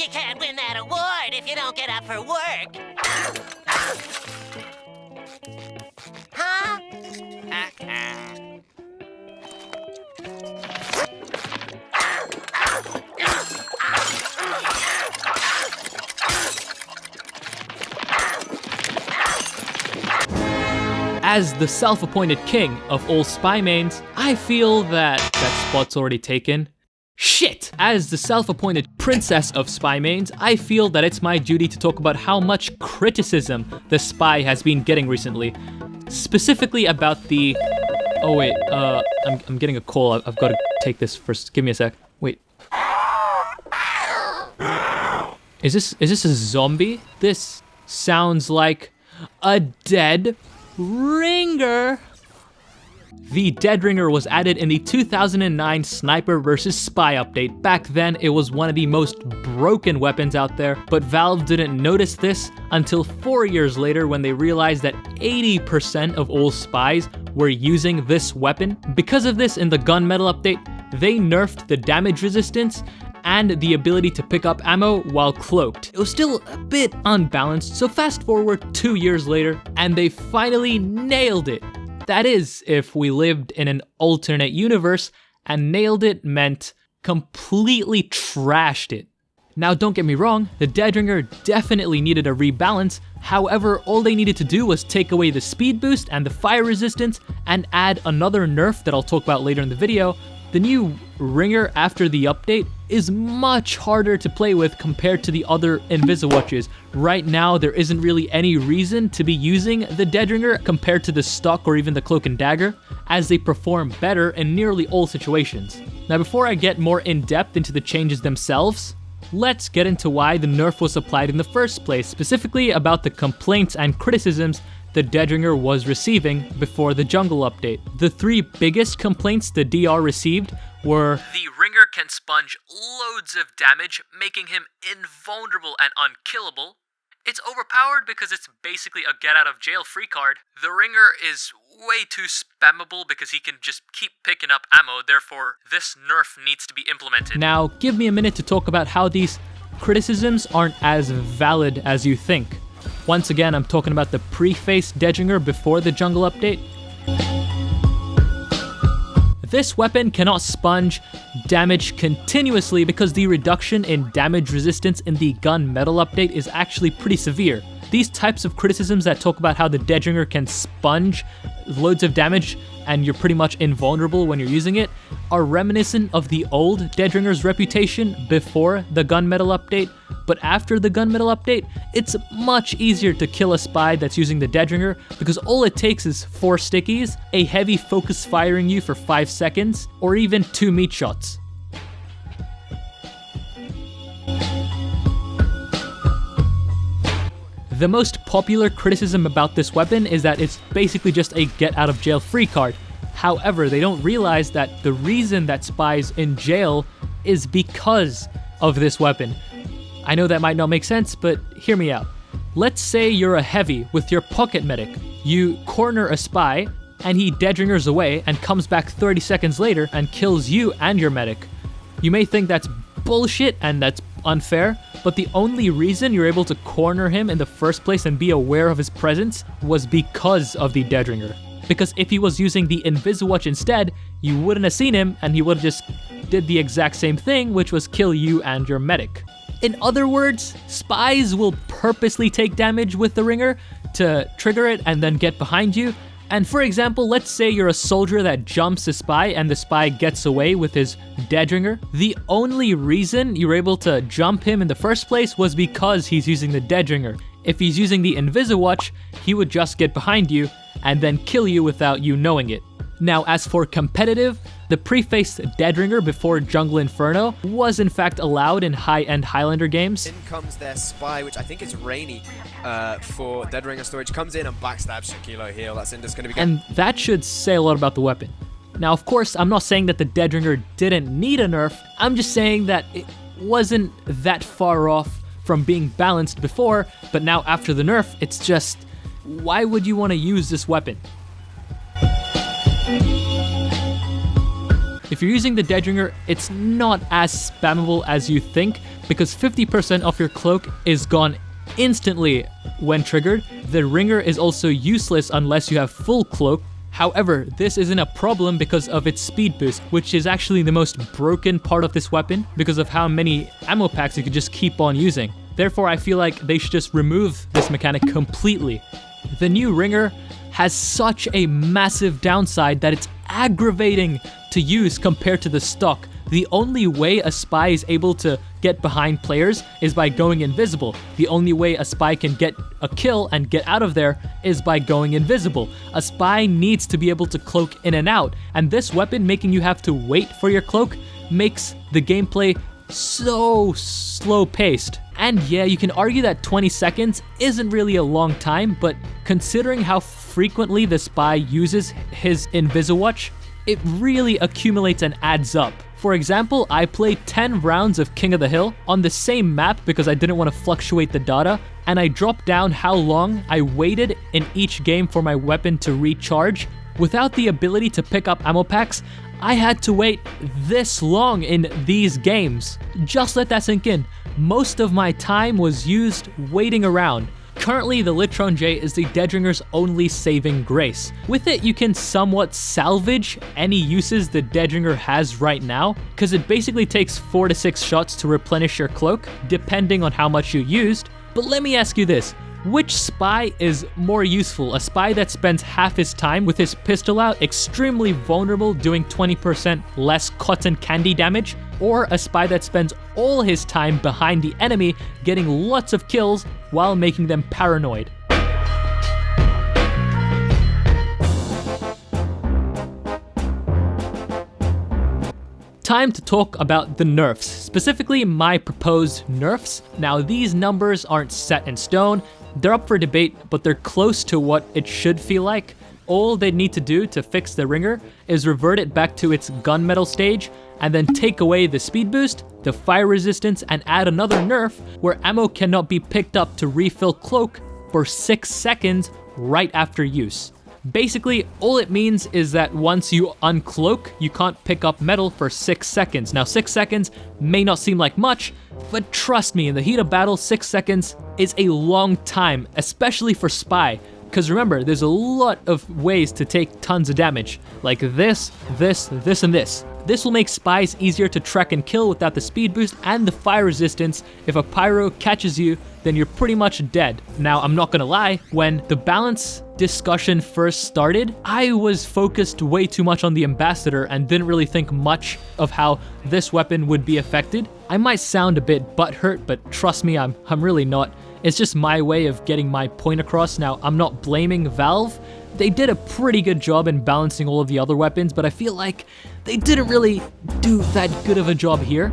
You can't win that award if you don't get up for work. Huh? As the self-appointed king of all spy mains, I feel that spot's already taken. Shit! As the self-appointed princess of spy mains, I feel that it's my duty to talk about how much criticism the spy has been getting recently. Specifically about the... Oh wait, I'm getting a call. I've got to take this first. Give me a sec. Wait. Is this a zombie? This sounds like a dead ringer. The dead ringer was added in the 2009 Sniper vs. Spy update. Back then, it was one of the most broken weapons out there, but Valve didn't notice this until 4 years later when they realized that 80% of all spies were using this weapon. Because of this, in the gunmetal update, they nerfed the damage resistance and the ability to pick up ammo while cloaked. It was still a bit unbalanced, so fast forward 2 years later, and they finally nailed it. That is, if we lived in an alternate universe, and nailed it meant completely trashed it. Now don't get me wrong, the dead ringer definitely needed a rebalance. However, all they needed to do was take away the speed boost and the fire resistance and add another nerf that I'll talk about later in the video. The new ringer after the update is much harder to play with compared to the other Invisawatches. Right now, there isn't really any reason to be using the dead ringer compared to the stock or even the cloak and dagger, as they perform better in nearly all situations. Now before I get more in depth into the changes themselves, let's get into why the nerf was applied in the first place, specifically about the complaints and criticisms the dead ringer was receiving before the jungle update. The three biggest complaints the DR received were: the ringer can sponge loads of damage, making him invulnerable and unkillable. It's overpowered because it's basically a get out of jail free card. The ringer is way too spammable because he can just keep picking up ammo, therefore this nerf needs to be implemented. Now give me a minute to talk about how these criticisms aren't as valid as you think. Once again, I'm talking about the pre-phase dead ringer before the jungle update. This weapon cannot sponge damage continuously because the reduction in damage resistance in the gunmetal update is actually pretty severe. These types of criticisms that talk about how the dead ringer can sponge loads of damage and you're pretty much invulnerable when you're using it are reminiscent of the old dead ringer's reputation before the gunmetal update. But after the gunmetal update, it's much easier to kill a spy that's using the dead ringer because all it takes is 4 stickies, a heavy focus firing you for 5 seconds, or even 2 meat shots. The most popular criticism about this weapon is that it's basically just a get out of jail free card. However, they don't realize that the reason that spy's in jail is because of this weapon. I know that might not make sense, but hear me out. Let's say you're a heavy with your pocket medic. You corner a spy, and he dead ringers away and comes back 30 seconds later and kills you and your medic. You may think that's bullshit and that's unfair, but the only reason you're able to corner him in the first place and be aware of his presence was because of the dead ringer. Because if he was using the Invisawatch instead, you wouldn't have seen him and he would have just did the exact same thing, which was kill you and your medic. In other words, spies will purposely take damage with the ringer to trigger it and then get behind you. And for example, let's say you're a soldier that jumps a spy and the spy gets away with his dead ringer. The only reason you're able to jump him in the first place was because he's using the dead ringer. If he's using the Invisawatch, he would just get behind you and then kill you without you knowing it. Now, as for competitive, the pre-phase dead ringer before Jungle Inferno was in fact allowed in high-end Highlander games. In comes their spy, which I think is Rainy for dead ringer storage. Comes in and backstabs Shaquille Heal. That's just going to be good. And that should say a lot about the weapon. Now, of course, I'm not saying that the dead ringer didn't need a nerf. I'm just saying that it wasn't that far off from being balanced before, but now after the nerf, it's just, why would you want to use this weapon? If you're using the dead ringer, it's not as spammable as you think because 50% of your cloak is gone instantly when triggered. The ringer is also useless unless you have full cloak. However, this isn't a problem because of its speed boost, which is actually the most broken part of this weapon because of how many ammo packs you can just keep on using. Therefore, I feel like they should just remove this mechanic completely. The new ringer has such a massive downside that it's aggravating to use compared to the stock. The only way a spy is able to get behind players is by going invisible. The only way a spy can get a kill and get out of there is by going invisible. A spy needs to be able to cloak in and out, and this weapon making you have to wait for your cloak makes the gameplay so slow paced. And yeah, you can argue that 20 seconds isn't really a long time, but considering how frequently the spy uses his Inviswatch, it really accumulates and adds up. For example, I played 10 rounds of King of the Hill on the same map because I didn't want to fluctuate the data, and I dropped down how long I waited in each game for my weapon to recharge. Without the ability to pick up ammo packs, I had to wait this long in these games. Just let that sink in. Most of my time was used waiting around. Currently, the Litron J is the Deadringer's only saving grace. With it, you can somewhat salvage any uses the Deadringer has right now, because it basically takes 4 to 6 shots to replenish your cloak, depending on how much you used. But let me ask you this. Which spy is more useful? A spy that spends half his time with his pistol out, extremely vulnerable, doing 20% less cotton candy damage? Or a spy that spends all his time behind the enemy, getting lots of kills while making them paranoid? Time to talk about the nerfs, specifically my proposed nerfs. Now, these numbers aren't set in stone. They're up for debate, but they're close to what it should feel like. All they need to do to fix the ringer is revert it back to its gunmetal stage, and then take away the speed boost, the fire resistance, and add another nerf where ammo cannot be picked up to refill cloak for 6 seconds right after use. Basically, all it means is that once you uncloak, you can't pick up metal for 6 seconds. Now, 6 seconds may not seem like much, but trust me, in the heat of battle, 6 seconds is a long time, especially for Spy. Because remember, there's a lot of ways to take tons of damage, like this, and this. This will make spies easier to track and kill without the speed boost and the fire resistance. If a pyro catches you, then you're pretty much dead. Now, I'm not gonna lie, when the balance discussion first started, I was focused way too much on the ambassador and didn't really think much of how this weapon would be affected. I might sound a bit butthurt, but trust me, I'm really not. It's just my way of getting my point across. Now, I'm not blaming Valve. They did a pretty good job in balancing all of the other weapons, but I feel like they didn't really do that good of a job here.